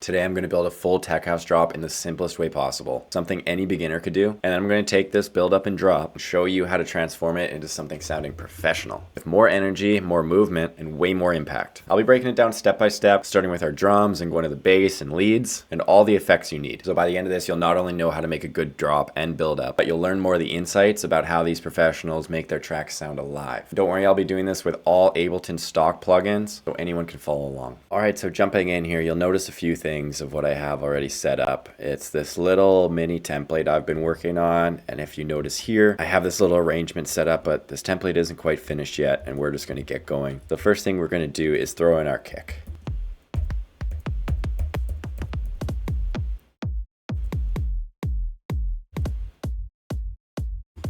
Today I'm going to build a full tech house drop in the simplest way possible, something any beginner could do, and then I'm going to take this build up and drop and show you how to transform it into something sounding professional, with more energy, more movement, and way more impact. I'll be breaking it down step by step, starting with our drums and going to the bass and leads, and all the effects you need. So by the end of this, you'll not only know how to make a good drop and build up, but you'll learn more of the insights about how these professionals make their tracks sound alive. Don't worry, I'll be doing this with all Ableton stock plugins, so anyone can follow along. Alright, so jumping in here, you'll notice a few things of what I have already set up. It's this little mini template I've been working on, and if you notice here, I have this little arrangement set up, but this template isn't quite finished yet, and we're just going to get going. The first thing we're going to do is throw in our kick.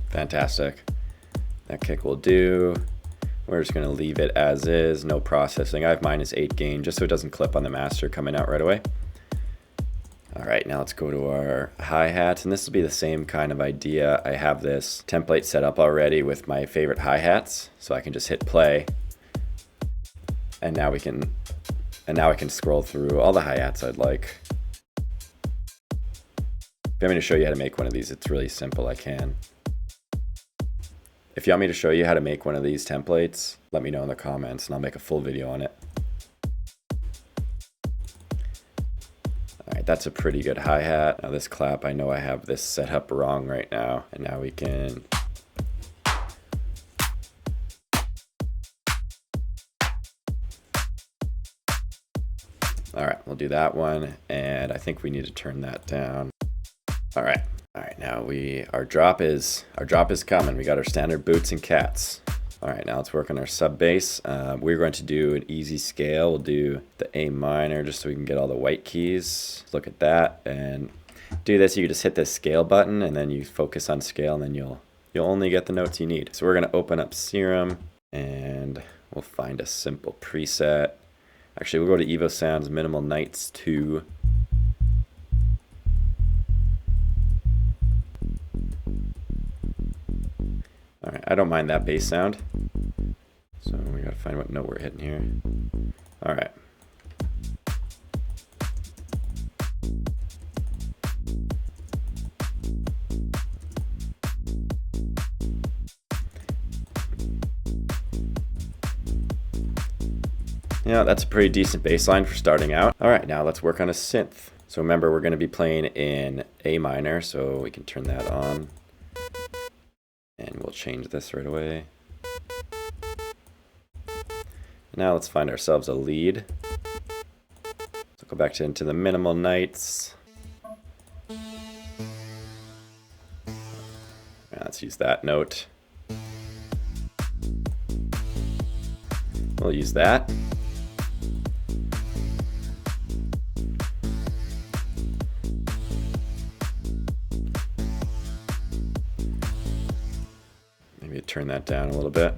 Fantastic. That kick will do. We're just going to leave it as is, no processing. I have -8 gain just so it doesn't clip on the master coming out right away. All right, now let's go to our hi-hats, and this will be the same kind of idea. I have this template set up already with my favorite hi-hats, so I can just hit play, and now I can scroll through all the hi-hats I'd like. If you want me to show you how to make one of these, it's really simple. I can. If you want me to show you how to make one of these templates, let me know in the comments and I'll make a full video on it. All right, that's a pretty good hi-hat. Now this clap, I know I have this set up wrong right now. And now we can... All right, we'll do that one. And I think we need to turn that down. All right. All right, now our drop is coming. We got our standard boots and cats. All right, now let's work on our sub bass. We're going to do an easy scale. We'll do the A minor just so we can get all the white keys. Look at that, and do this. You just hit this scale button, and then you focus on scale, and then you'll only get the notes you need. So we're going to open up Serum, and we'll find a simple preset. Actually, we'll go to Evo Sounds Minimal Nights 2. All right, I don't mind that bass sound. So we gotta find what note we're hitting here. All right. Yeah, that's a pretty decent bass line for starting out. All right, now let's work on a synth. So remember, we're gonna be playing in A minor, so we can turn that on. And we'll change this right away. Now let's find ourselves a lead. So go back into the Minimal Nights. Now let's use that note. We'll use that. Maybe turn that down a little bit.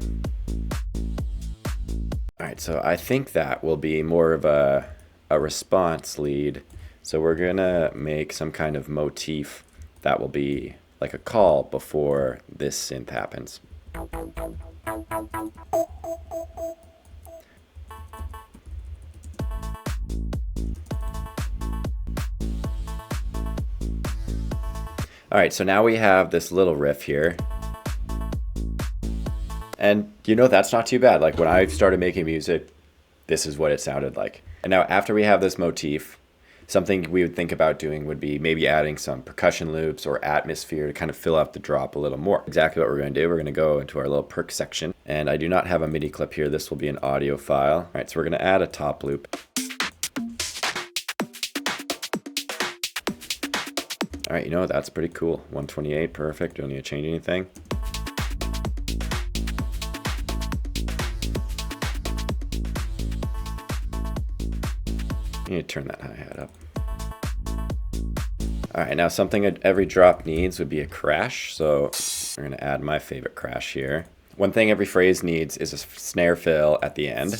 All right, so I think that will be more of a response lead. So we're gonna make some kind of motif that will be like a call before this synth happens. All right, so now we have this little riff here. And you know, that's not too bad. Like when I started making music, this is what it sounded like. And now after we have this motif, something we would think about doing would be maybe adding some percussion loops or atmosphere to kind of fill out the drop a little more. Exactly what we're going to do. We're going to go into our little perk section. And I do not have a MIDI clip here. This will be an audio file. All right, so we're going to add a top loop. All right, you know, that's pretty cool. 128, perfect. Don't need to change anything. You need to turn that hi-hat up. All right, now something every drop needs would be a crash. So we're gonna add my favorite crash here. One thing every phrase needs is a snare fill at the end.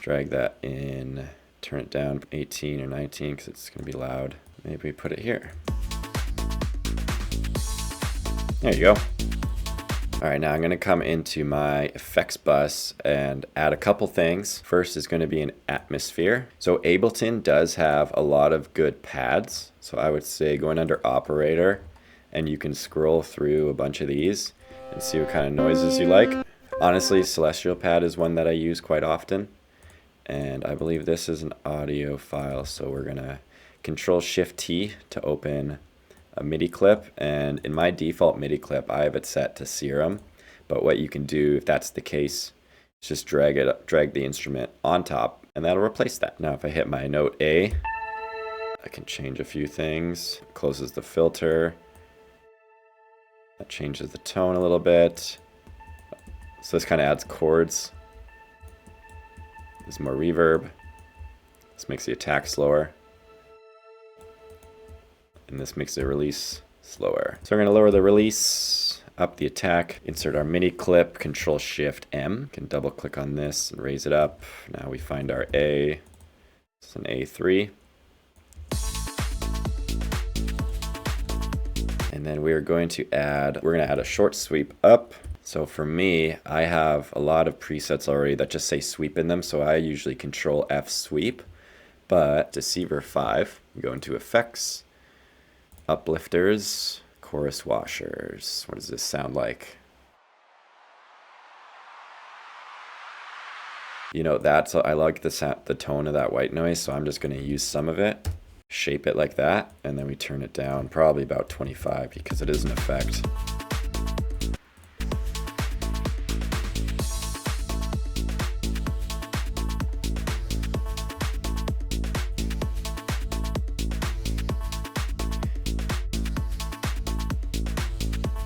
Drag that in, turn it down 18 or 19 because it's gonna be loud. Maybe we put it here. There you go. All right, now I'm gonna come into my effects bus and add a couple things. First is gonna be an atmosphere. So Ableton does have a lot of good pads. So I would say going under operator, and you can scroll through a bunch of these and see what kind of noises you like. Honestly, Celestial Pad is one that I use quite often. And I believe this is an audio file. So we're gonna Control-Shift-T to open a MIDI clip, and in my default MIDI clip I have it set to Serum, but what you can do if that's the case is just drag the instrument on top and that'll replace that. Now if I hit my note A, I can change a few things. It closes the filter, that changes the tone a little bit, so this kind of adds chords. There's more reverb, this makes the attack slower, and this makes the release slower. So we're going to lower the release, up the attack, insert our MIDI clip, Control-Shift-M. Can double click on this and raise it up. Now we find our A. It's an A3. And then we're going to add a short sweep up. So for me, I have a lot of presets already that just say sweep in them, so I usually Control-F sweep. But Deceiver 5, we go into Effects, Uplifters, Chorus Washers. What does this sound like? You know, I like the tone of that white noise, so I'm just going to use some of it, shape it like that, and then we turn it down probably about 25 because it is an effect.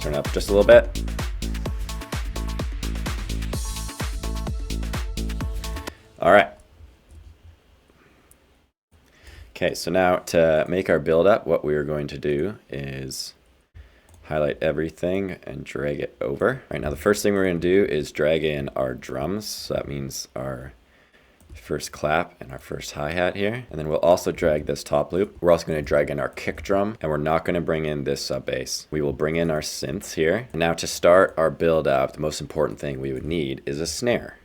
Turn up just a little bit. All right. Okay, so now to make our build up, what we are going to do is highlight everything and drag it over. All right, now the first thing we're going to do is drag in our drums. So that means our first clap and our first hi-hat here, and then we'll also drag this top loop. We're also going to drag in our kick drum, and we're not going to bring in this sub bass. We will bring in our synths here. And now to start our build up, the most important thing we would need is a snare.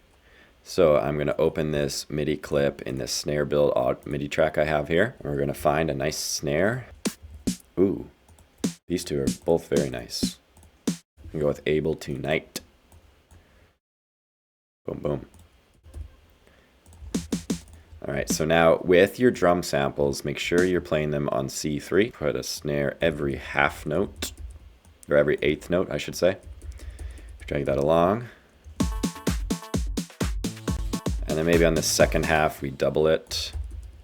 So I'm going to open this MIDI clip in this snare build MIDI track I have here, and we're going to find a nice snare. Ooh, these two are both very nice. I'm going to go with Able Tonight. Boom, boom. All right, so now with your drum samples, make sure you're playing them on C3. Put a snare every half note, or every eighth note, I should say. Drag that along. And then maybe on the second half, we double it.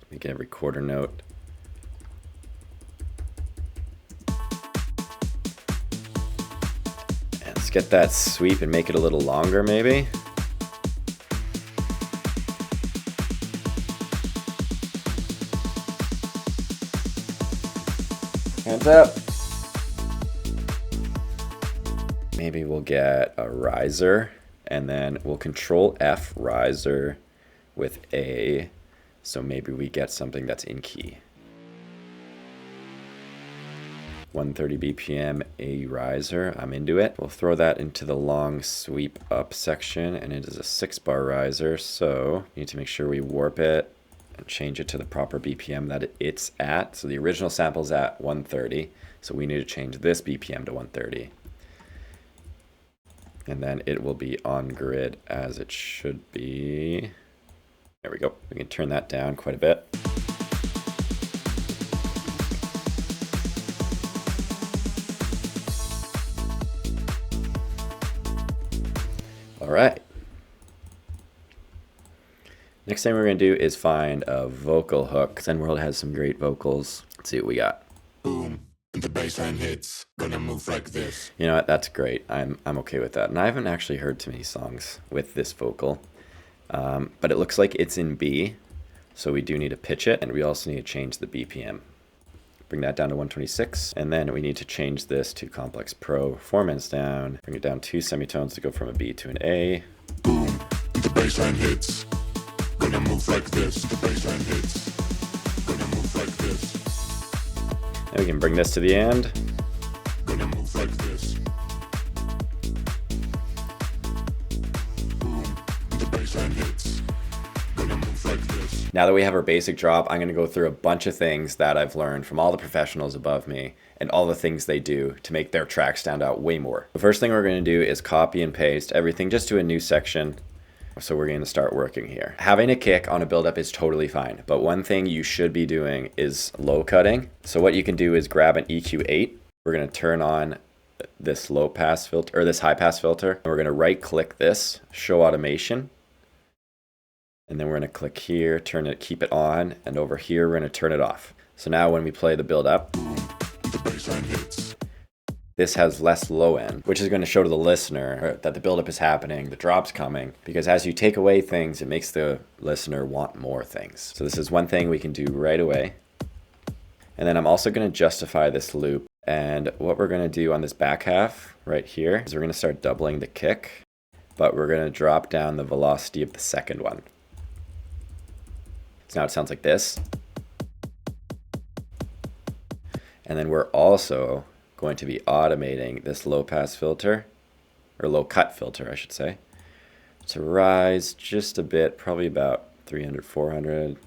Make every quarter note. And let's get that sweep and make it a little longer, maybe. Hands up. Maybe we'll get a riser, and then we'll Control-F riser with A, so maybe we get something that's in key. 130 BPM, A riser, I'm into it. We'll throw that into the long sweep up section, and it is a 6-bar riser, so we need to make sure we warp it and change it to the proper BPM that it's at. So the original sample's at 130, so we need to change this BPM to 130. And then it will be on grid as it should be. There we go. We can turn that down quite a bit. All right. Next thing we're going to do is find a vocal hook. Zenworld has some great vocals. Let's see what we got. Boom, and the bass line hits. Gonna move like this. You know what? That's great. I'm okay with that. And I haven't actually heard too many songs with this vocal. But it looks like it's in B. So we do need to pitch it. And we also need to change the BPM. Bring that down to 126. And then we need to change this to Complex Pro. Performance down. Bring it down 2 semitones to go from a B to an A. Boom, and the bass line hits. Gonna move like this. The bass line hits. Gonna move like this. And we can bring this to the end. Gonna move like this. Now that we have our basic drop, I'm going to go through a bunch of things that I've learned from all the professionals above me and all the things they do to make their track stand out way more. The first thing we're going to do is copy and paste everything just to a new section. So we're going to start working here. Having a kick on a buildup is totally fine, but one thing you should be doing is low cutting. So what you can do is grab an EQ8. We're going to turn on this low pass filter or this high pass filter, and we're going to right click this, show automation. And then we're going to click here, turn it, keep it on, and over here we're going to turn it off. So now when we play the build up, this has less low end, which is going to show to the listener that the buildup is happening, the drop's coming, because as you take away things, it makes the listener want more things. So this is one thing we can do right away. And then I'm also going to justify this loop. And what we're going to do on this back half right here is we're going to start doubling the kick, but we're going to drop down the velocity of the second one. So now it sounds like this. And then we're also going to be automating this low pass filter, or low cut filter, I should say, to rise just a bit, probably about 300, 400,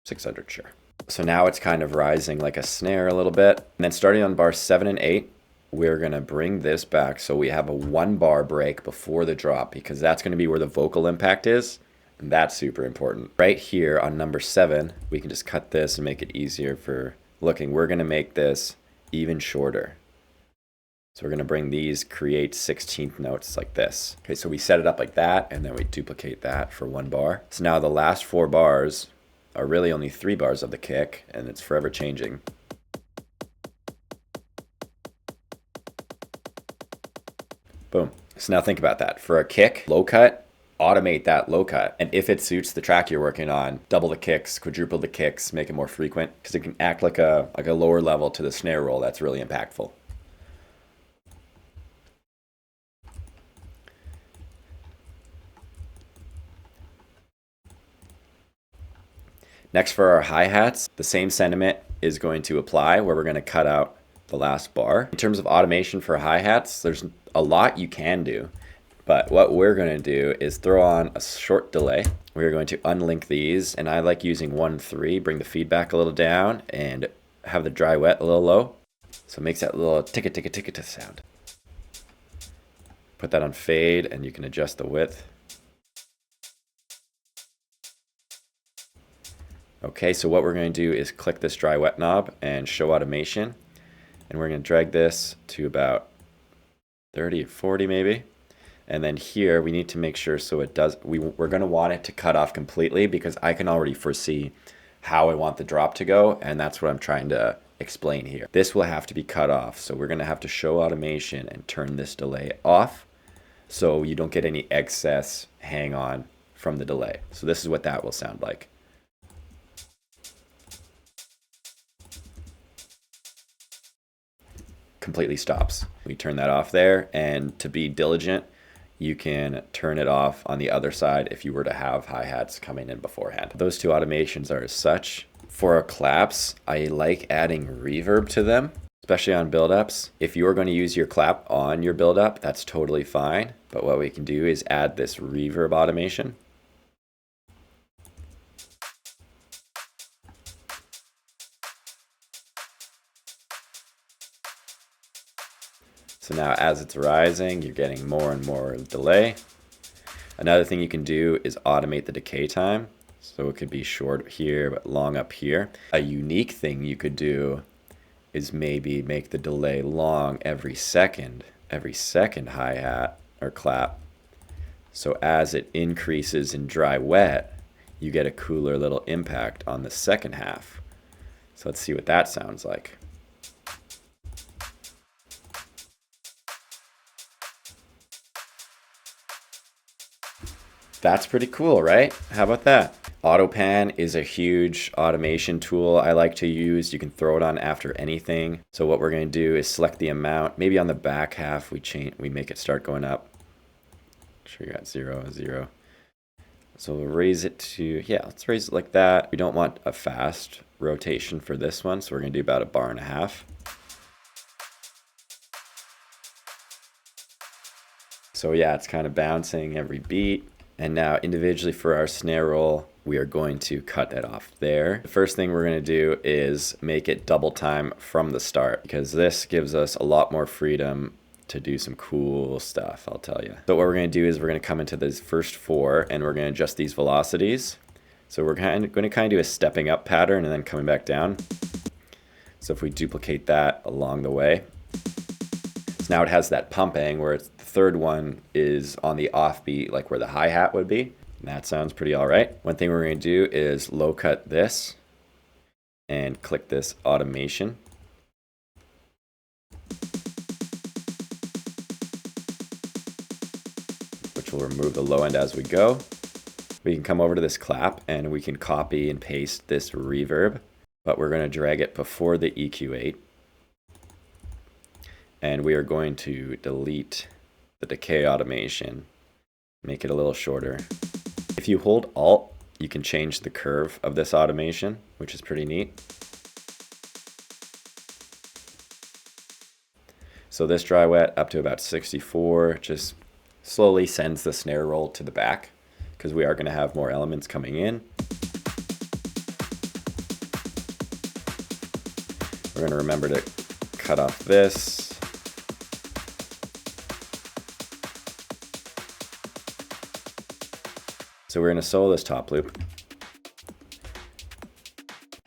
600, sure. So now it's kind of rising like a snare a little bit. And then starting on bar 7 and 8, we're going to bring this back so we have a 1 bar break before the drop, because that's going to be where the vocal impact is. And that's super important. Right here on number 7, we can just cut this and make it easier for looking. We're going to make this even shorter. So we're going to bring these create 16th notes like this. Okay, so we set it up like that, and then we duplicate that for 1 bar. So now the last 4 bars are really only 3 bars of the kick, and it's forever changing. Boom. So now think about that. For a kick, low cut, automate that low cut. And if it suits the track you're working on, double the kicks, quadruple the kicks, make it more frequent, because it can act like a lower level to the snare roll that's really impactful. Next, for our hi-hats, the same sentiment is going to apply, where we're going to cut out the last bar. In terms of automation for hi-hats, there's a lot you can do. But what we're going to do is throw on a short delay. We're going to unlink these, and I like using 1-3, bring the feedback a little down, and have the dry wet a little low. So it makes that little ticka sound. Put that on fade, and you can adjust the width. Okay, so what we're going to do is click this dry wet knob and show automation. And we're going to drag this to about 30 or 40 maybe. And then here we need to make sure so it does, we're going to want it to cut off completely, because I can already foresee how I want the drop to go, and that's what I'm trying to explain here. This will have to be cut off, so we're going to have to show automation and turn this delay off so you don't get any excess hang on from the delay. So this is what that will sound like. Completely stops. We turn that off there, and to be diligent, you can turn it off on the other side if you were to have hi-hats coming in beforehand. Those two automations are as such. For our claps, I like adding reverb to them, especially on build-ups. If you are going to use your clap on your build-up, that's totally fine. But what we can do is add this reverb automation. So now as it's rising, you're getting more and more delay. Another thing you can do is automate the decay time. So it could be short here, but long up here. A unique thing you could do is maybe make the delay long every second hi-hat or clap. So as it increases in dry wet, you get a cooler little impact on the second half. So let's see what that sounds like. That's pretty cool, right? How about that? AutoPan is a huge automation tool I like to use. You can throw it on after anything. So what we're going to do is select the amount. Maybe on the back half we make it start going up. Sure, you got 0, 0. So we'll raise it to, yeah, let's raise it like that. We don't want a fast rotation for this one, so we're going to do about 1.5 bars. So yeah, it's kind of bouncing every beat. And now individually for our snare roll, we are going to cut it off there. The first thing we're going to do is make it double time from the start, because this gives us a lot more freedom to do some cool stuff, I'll tell you. So what we're going to do is we're going to come into these first 4 and we're going to adjust these velocities. So we're going to do a stepping up pattern and then coming back down. So if we duplicate that along the way, so now it has that pumping where the third one is on the offbeat, like where the hi-hat would be. And that sounds pretty all right. One thing we're going to do is low cut this and click this automation. Which will remove the low end as we go. We can come over to this clap and we can copy and paste this reverb, but we're going to drag it before the EQ8. And we are going to delete the decay automation, make it a little shorter. If you hold Alt, you can change the curve of this automation, which is pretty neat. So this dry wet up to about 64 just slowly sends the snare roll to the back, because we are going to have more elements coming in. We're going to remember to cut off this. So we're going to solo this top loop.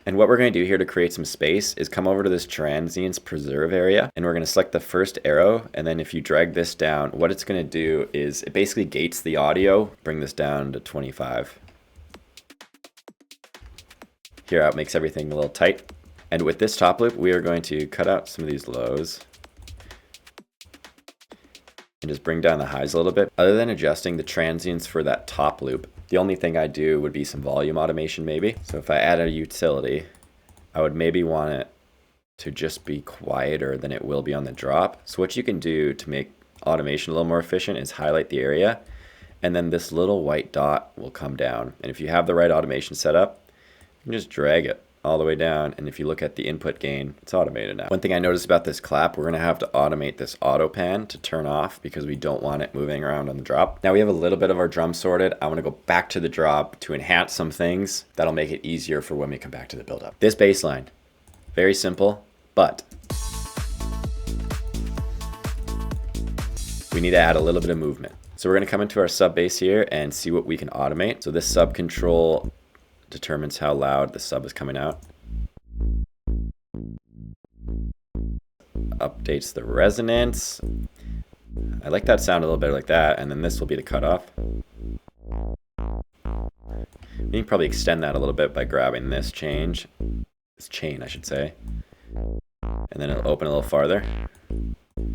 And what we're going to do here to create some space is come over to this transients preserve area, and we're going to select the first arrow, and then if you drag this down, what it's going to do is it basically gates the audio. Bring this down to 25. Here out makes everything a little tight. And with this top loop, we are going to cut out some of these lows and just bring down the highs a little bit. Other than adjusting the transients for that top loop, the only thing I do would be some volume automation maybe. So if I add a utility, I would maybe want it to just be quieter than it will be on the drop. So what you can do to make automation a little more efficient is highlight the area, and then this little white dot will come down. And if you have the right automation set up, you can just drag it all the way down, and if you look at the input gain, it's automated now. One thing I noticed about this clap, we're going to have to automate this auto pan to turn off because we don't want it moving around on the drop. Now we have a little bit of our drum sorted. I want to go back to the drop to enhance some things that'll make it easier for when we come back to the build-up. This bass line, very simple, but we need to add a little bit of movement. So we're going to come into our sub bass here and see what we can automate. So this sub control determines how loud the sub is coming out. Updates the resonance. I like that sound a little better like that, and then this will be the cutoff. You can probably extend that a little bit by grabbing this chain, I should say, and then it'll open a little farther.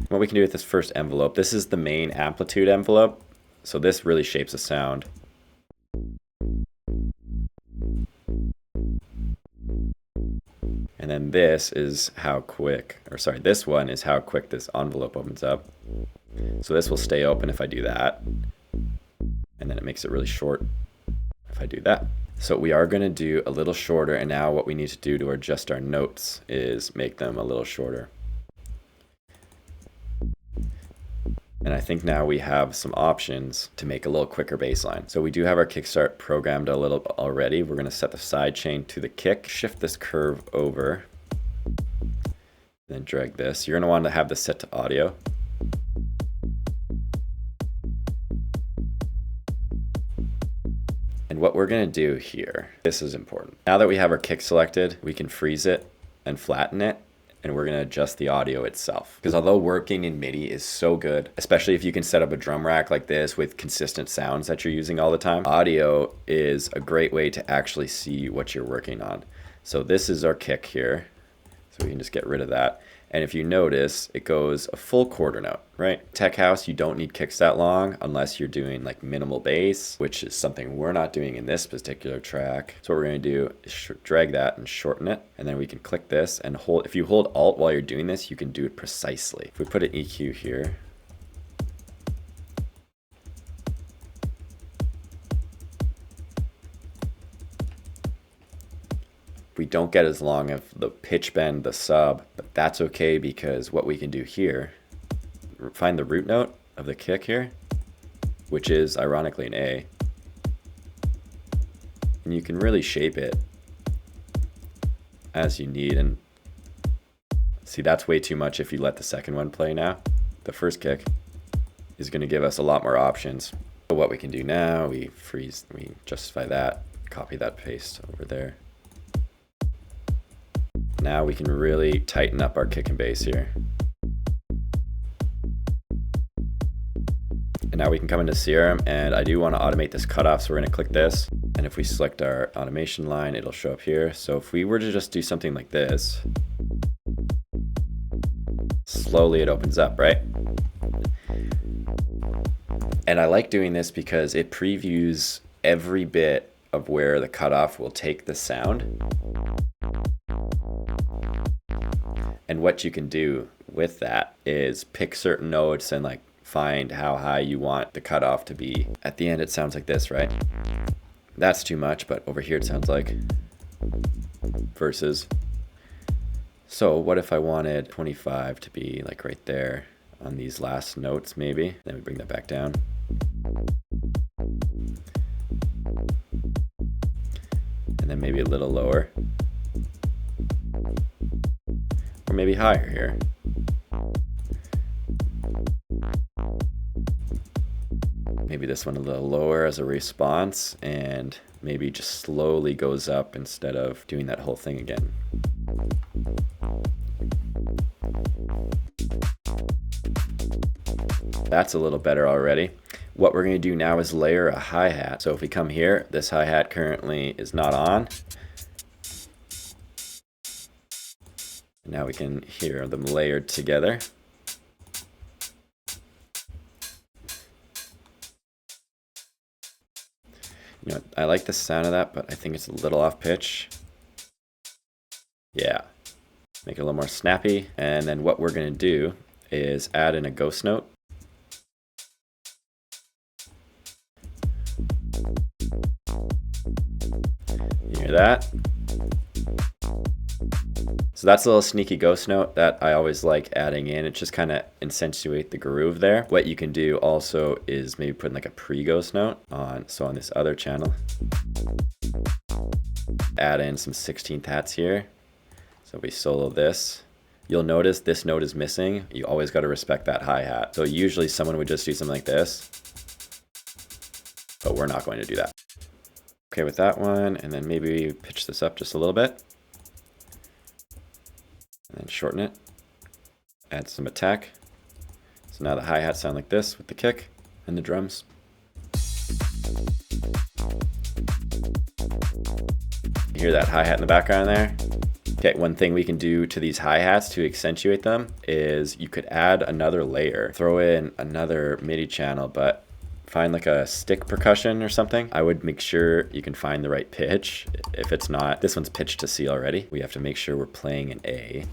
What we can do with this first envelope, this is the main amplitude envelope, so this really shapes the sound. And then this is how quick, this one is how quick this envelope opens up. So this will stay open if I do that. And then it makes it really short if I do that. So we are going to do a little shorter, and now what we need to do to adjust our notes is make them a little shorter. And I think now we have some options to make a little quicker bass line. So we do have our kickstart programmed a little already. We're going to set the side chain to the kick, shift this curve over, then drag this. You're going to want to have this set to audio. And what we're going to do here, this is important. Now that we have our kick selected, we can freeze it and flatten it. And we're going to adjust the audio itself. Because although working in MIDI is so good, especially if you can set up a drum rack like this with consistent sounds that you're using all the time, audio is a great way to actually see what you're working on. So this is our kick here. So we can just get rid of that. And if you notice, it goes a full quarter note, right? Tech house, you don't need kicks that long unless you're doing like minimal bass, which is something we're not doing in this particular track. So what we're going to do is drag that and shorten it. And then we can click this and hold. If you hold Alt while you're doing this, you can do it precisely. If we put an EQ here, we don't get as long of the pitch bend, the sub, but that's okay because what we can do here, find the root note of the kick here, which is ironically an A. And you can really shape it as you need. And see, that's way too much if you let the second one play now. The first kick is going to give us a lot more options. So what we can do now, we justify that, copy that, paste over there. Now we can really tighten up our kick and bass here. And now we can come into Serum, and I do want to automate this cutoff, so we're going to click this. And if we select our automation line, it'll show up here. So if we were to just do something like this, slowly it opens up, right? And I like doing this because it previews every bit of where the cutoff will take the sound. And what you can do with that is pick certain notes and like find how high you want the cutoff to be. At the end it sounds like this, right? That's too much, but over here it sounds like verses. So what if I wanted 25 to be like right there on these last notes maybe? Then we bring that back down. And then maybe a little lower. Or maybe higher here. Maybe this one a little lower as a response, and maybe just slowly goes up instead of doing that whole thing again. That's a little better already. What we're going to do now is layer a hi-hat. So if we come here, this hi-hat currently is not on. Now we can hear them layered together. You know, I like the sound of that, but I think it's a little off pitch. Yeah, make it a little more snappy. And then what we're going to do is add in a ghost note. You hear that? So that's a little sneaky ghost note that I always like adding in. It just kind of accentuate the groove there. What you can do also is maybe put in like a pre-ghost note on this other channel. Add in some 16th hats here. So if we solo this, you'll notice this note is missing. You always got to respect that hi-hat. So usually someone would just do something like this, but we're not going to do that. Okay with that one, and then maybe pitch this up just a little bit. And then shorten it, add some attack. So now the hi-hats sound like this with the kick and the drums. You hear that hi-hat in the background there? Okay, one thing we can do to these hi-hats to accentuate them is you could add another layer, throw in another MIDI channel, but find like a stick percussion or something. I would make sure you can find the right pitch. If it's not, this one's pitched to C already. We have to make sure we're playing an A.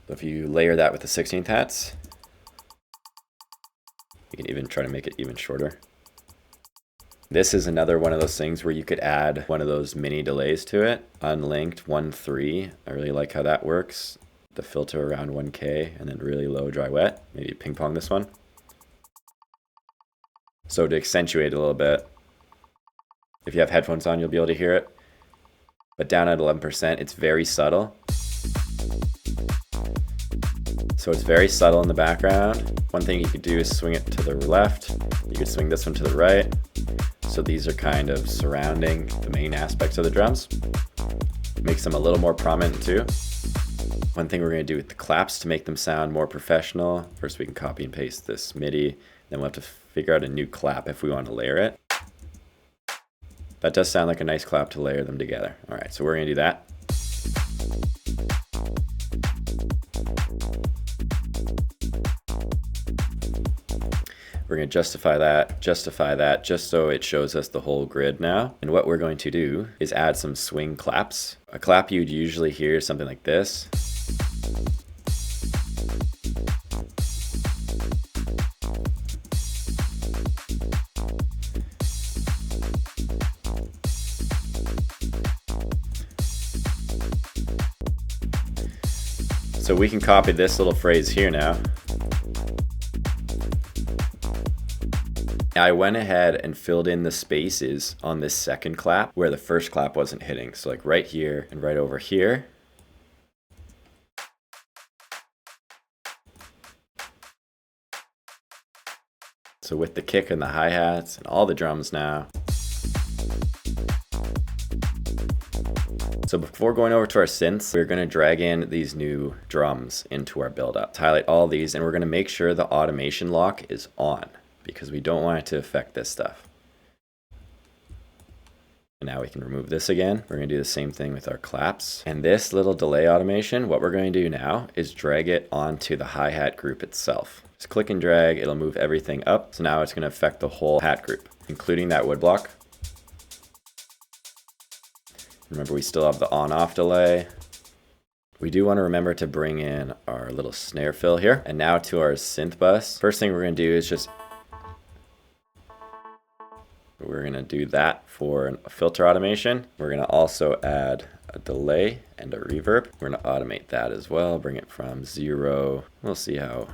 So if you layer that with the 16th hats, you can even try to make it even shorter. This is another one of those things where you could add one of those mini delays to it. Unlinked 1-3. I really like how that works. The filter around 1K and then really low dry wet. Maybe ping pong this one. So to accentuate a little bit, if you have headphones on, you'll be able to hear it. But down at 11%, it's very subtle. So it's very subtle in the background. One thing you could do is swing it to the left. You could swing this one to the right. So these are kind of surrounding the main aspects of the drums. Makes them a little more prominent too. One thing we're going to do with the claps to make them sound more professional. First we can copy and paste this MIDI. Then we'll have to figure out a new clap if we want to layer it. That does sound like a nice clap to layer them together. All right, so we're going to do that. We're going to justify that, just so it shows us the whole grid now. And what we're going to do is add some swing claps. A clap you'd usually hear something like this. So we can copy this little phrase here now. I went ahead and filled in the spaces on this second clap where the first clap wasn't hitting. So like right here and right over here. So with the kick and the hi-hats and all the drums now. So before going over to our synths, we're going to drag in these new drums into our build-up. Highlight all these, and we're going to make sure the automation lock is on because we don't want it to affect this stuff. And now we can remove this again. We're going to do the same thing with our claps. And this little delay automation, what we're going to do now is drag it onto the hi-hat group itself. Just click and drag, it'll move everything up. So now it's going to affect the whole hat group, including that wood block. Remember, we still have the on-off delay. We do want to remember to bring in our little snare fill here. And now to our synth bus. First thing we're going to do is we're going to do that for a filter automation. We're going to also add a delay and a reverb. We're going to automate that as well. Bring it from 0. We'll see how.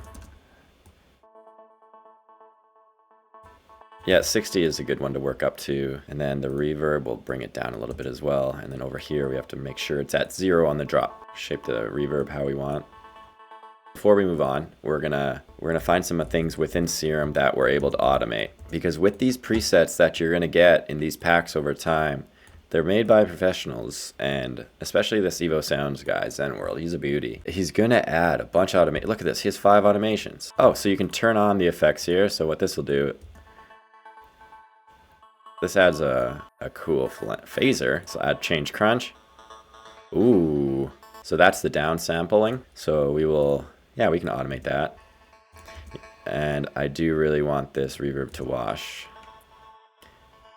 Yeah, 60 is a good one to work up to. And then the reverb, we'll bring it down a little bit as well. And then over here, we have to make sure it's at 0 on the drop. Shape the reverb how we want. Before we move on, we're gonna find some things within Serum that we're able to automate. Because with these presets that you're gonna get in these packs over time, they're made by professionals, and especially this Evo Sounds guy, Zen World, he's a beauty. He's gonna add a bunch of automation. Look at this, he has 5 automations. Oh, so you can turn on the effects here. So what this will do, this adds a cool phaser. So add change crunch. Ooh, so that's the down sampling. So we can automate that. And I do really want this reverb to wash.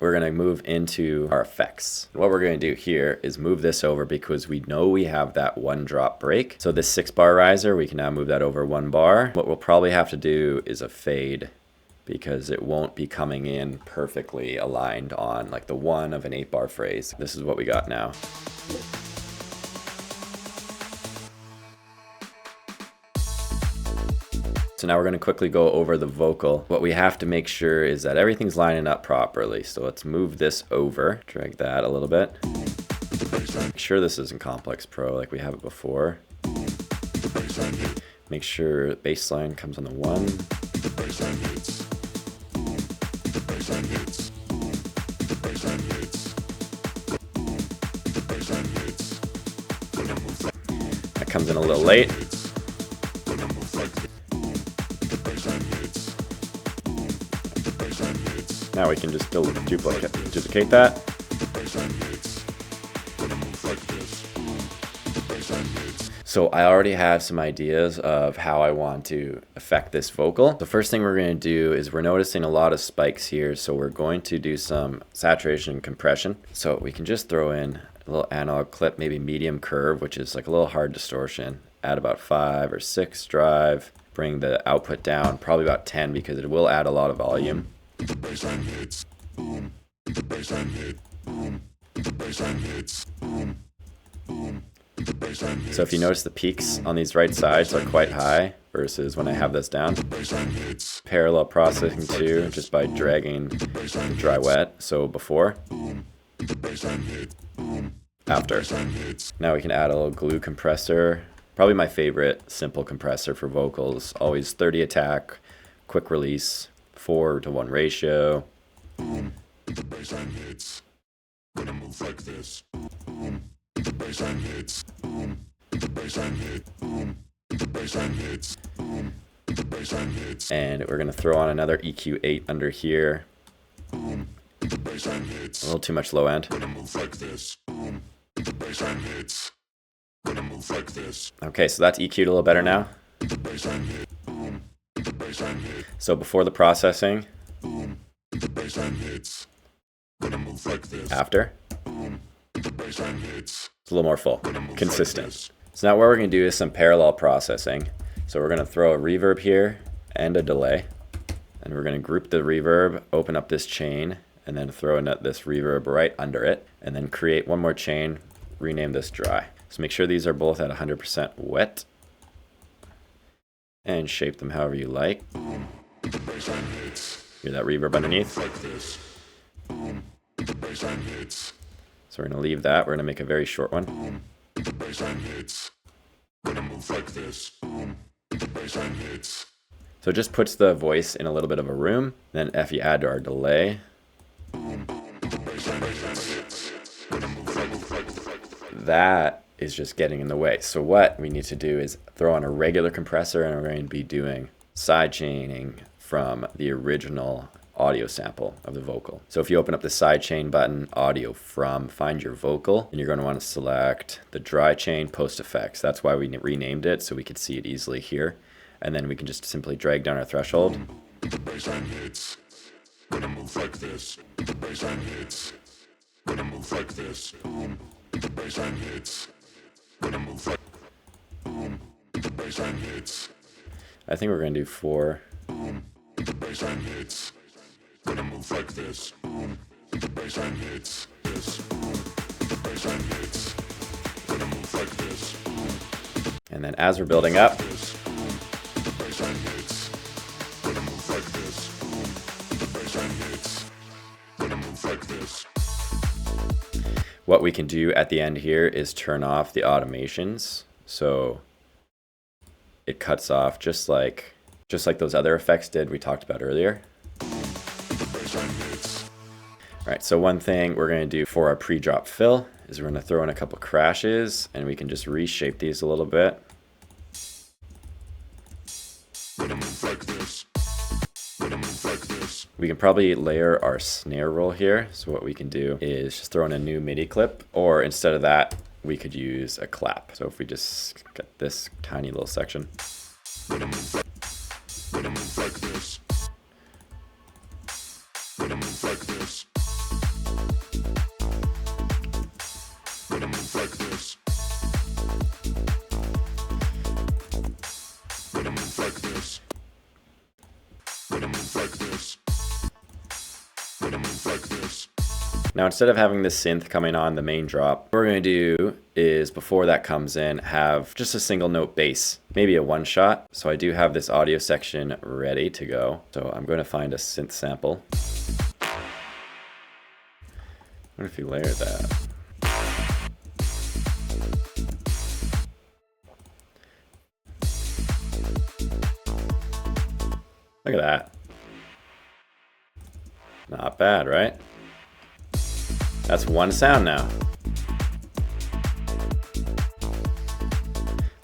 We're gonna move into our effects. What we're gonna do here is move this over because we know we have that 1 drop break. So this 6-bar riser, we can now move that over 1 bar. What we'll probably have to do is a fade because it won't be coming in perfectly aligned on like the 1 of an 8-bar phrase. This is what we got now. So now we're going to quickly go over the vocal. What we have to make sure is that everything's lining up properly. So let's move this over, drag that a little bit. Make sure this isn't Complex Pro like we have it before. Make sure bass line comes on the 1. That comes in a little late. Now we can just duplicate that. So I already have some ideas of how I want to affect this vocal. The first thing we're going to do is we're noticing a lot of spikes here. So we're going to do some saturation and compression. So we can just throw in a little analog clip, maybe medium curve, which is like a little hard distortion. Add about 5 or 6 drive. Bring the output down, probably about 10 because it will add a lot of volume. So if you notice the peaks on these right sides are quite high versus when I have this down. Parallel processing too, just by dragging the dry wet. So before, after. Now we can add a little glue compressor. Probably my favorite simple compressor for vocals. Always 30 attack, quick release, 4:1 ratio. Gonna move like this. And we're gonna throw on another EQ8 under here. A little too much low end. Okay, so that's EQ'd a little better now. So before the processing, after, it's a little more full, consistent. So now what we're going to do is some parallel processing. So we're going to throw a reverb here and a delay. And we're going to group the reverb, open up this chain, and then throw in this reverb right under it. And then create one more chain, rename this dry. So make sure these are both at 100% wet. And shape them however you like. Hear that reverb underneath? Like this. Boom. The bassline hits. So we're going to leave that. We're going to make a very short one. Boom. The bassline hits. Gonna move like this. Boom. The bassline hits. So it just puts the voice in a little bit of a room. Then if you add to our delay, Boom. The bassline hits. Gonna move like this. that is just getting in the way. So what we need to do is throw on a regular compressor, and we're going to be doing side chaining from the original audio sample of the vocal. So if you open up the sidechain button, audio from, find your vocal, and you're going to want to select the dry chain post effects. That's why we renamed it, so we could see it easily here. And then we can just simply drag down our threshold. The bassline hits. Gonna move like this. The bassline hits. Gonna move like this. Boom. The bassline hits. Gonna move like. Boom. The bassline hits. I think we're going to do 4. Boom. The bassline hits. Gonna move like this. Boom. The bassline hits. This. Boom. The bassline hits. Gonna move like this. Boom. And then as we're building up, This. Boom. The bassline hits. Gonna move like this. Boom. The bassline hits. Gonna move like this. what we can do at the end here is turn off the automations. So it cuts off just like those other effects did we talked about earlier. All right, so one thing we're going to do for our pre-drop fill is we're going to throw in a couple crashes, and we can just reshape these a little bit. We can probably layer our snare roll here. So what we can do is just throw in a new MIDI clip, or instead of that, we could use a clap. So if we just get this tiny little section. Now, instead of having this synth coming on the main drop, what we're going to do is before that comes in, have just a single note bass, maybe a one shot. So I do have this audio section ready to go. So I'm going to find a synth sample. I wonder if you layer that. Look at that. Not bad, right? That's one sound now.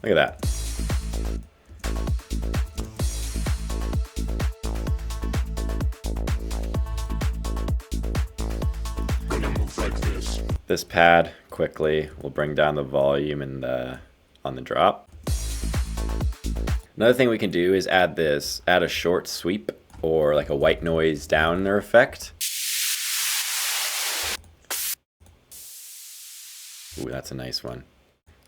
Look at that. This pad quickly will bring down the volume on the drop. Another thing we can do is add a short sweep or like a white noise downer effect. Ooh, that's a nice one.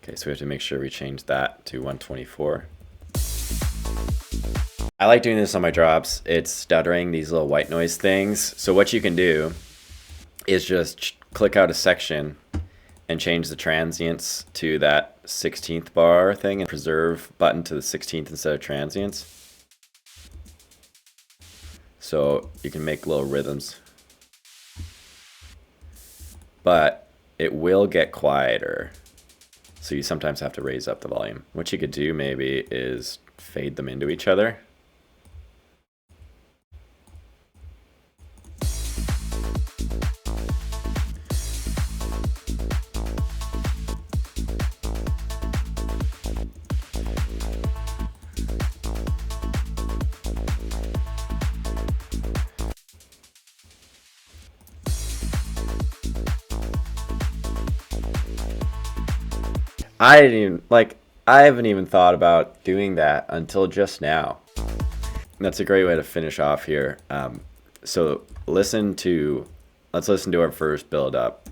Okay, so we have to make sure we change that to 124. I like doing this on my drops. It's stuttering these little white noise things. So what you can do is just click out a section and change the transients to that 16th bar thing and preserve button to the 16th instead of transients. So you can make little rhythms. But it will get quieter, so you sometimes have to raise up the volume. What you could do maybe is fade them into each other. I haven't even thought about doing that until just now. That's a great way to finish off here. So let's listen to our first build up.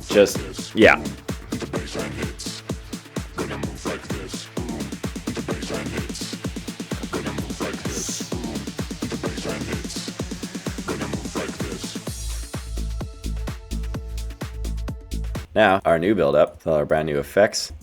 Just, yeah. Now, our new build-up with all our brand new effects.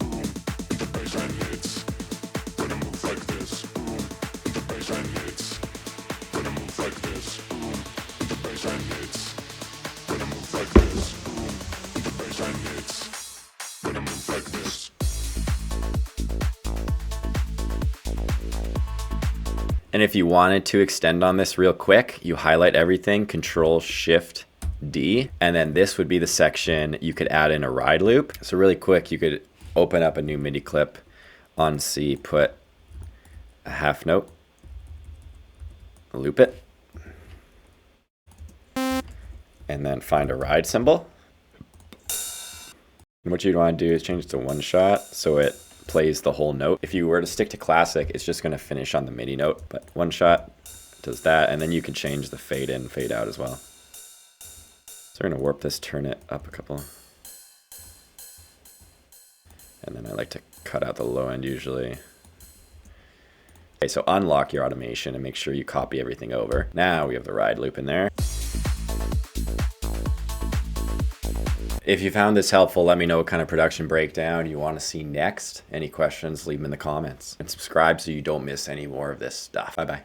And if you wanted to extend on this real quick, you highlight everything, Control Shift D, and then this would be the section you could add in a ride loop. So really quick, you could open up a new MIDI clip on C, put a half note, loop it, and then find a ride symbol. And what you'd want to do is change it to one shot so it plays the whole note. If you were to stick to classic, it's just going to finish on the MIDI note, but one shot does that, and then you can change the fade in, fade out as well. So we're going to warp this, turn it up a couple. And then I like to cut out the low end usually. Okay, so unlock your automation and make sure you copy everything over. Now we have the ride loop in there. If you found this helpful, let me know what kind of production breakdown you want to see next. Any questions, leave them in the comments. And subscribe so you don't miss any more of this stuff. Bye-bye.